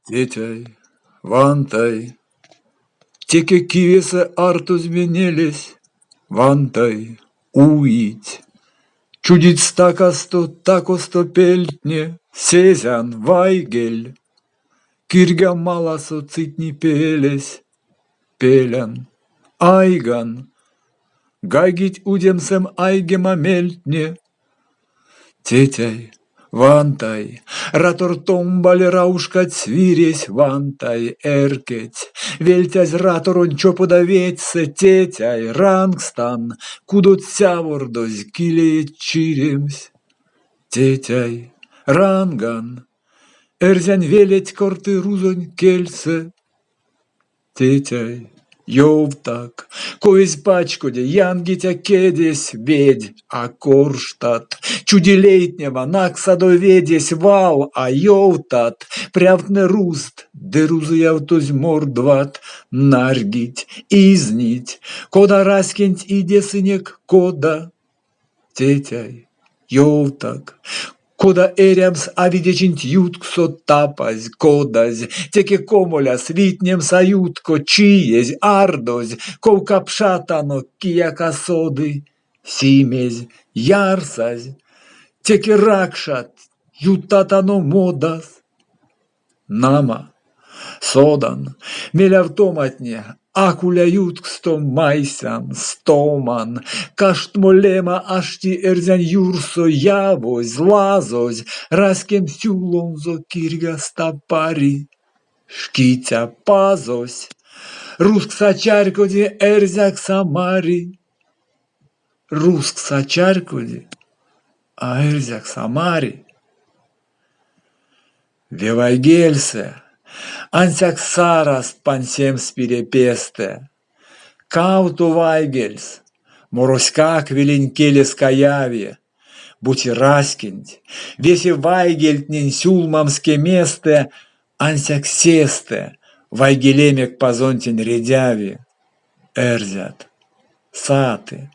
Тетяй, Vantai, teke kivėse artuzmenėlis, Vantai, uit. Чудит стакасто, такосто пельтне, Сезян, Вайгель, Киргя маласо цитни пелес, Пелян, Айган, Гайгить удемсем айгема мельтне, Тетяй, Vantai, Ратор томбали раушкать свиресь, Vantai, эркеть, Вельтязь раторон чоподоветься, Тетяй, Рангстан, Кудот сявордозь килеет чиремсь, Тетяй, Ранган, Эрзян велеть корты рузонь кельце, Тетяй, Йовтак, коись пачкоде, янгитя кедесь, ведь, а Корштадт, чудилейтнева, наксадоведесь, вал, а Йовтат, прявтне руст, де рузуявтозь мордват, наргить, изнить, кода раскенть иде сынек, кода, Тетяй, Йовтак, кода эрямс авидечинт ютксо тапазь, кодазь, теке комоляс витнем саютко, чиезь, ардозь, ковкапшатано, киякасоды, симезь, ярсазь, теке ракшат, ютатано модас, нама, содан, мелявтоматне, акуля ютксто майсан, стоман, каштмолема ашти эрзян юрсо явозь, лазозь, раскем сюлонзо кирга стапари, шкитя пазось, руск сачаркоди эрзяк самари, руск сачаркоди, а эрзяк самари, вевайгельсе, ансяк сараст пансем спирепесте, кауту вайгельс, мороськак виленкелес каяве, бути раскинть, веси вайгельтнин сюлмамске месте, ансяк сесте, вайгелемек позонтин редяви, эрзят, саты,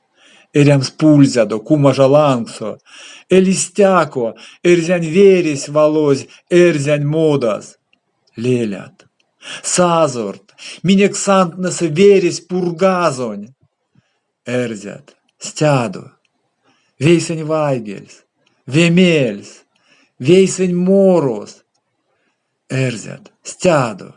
эрямс пульзядо, кумажалангсо, элистяко, эрзянь вересь волозь, эрзянь модас, лелят, сазорт, минексантнесе вересь пургазонь, эрзят, стяду, вейсень вайгельс, вемельс, вейсень морос, эрзят, стяду.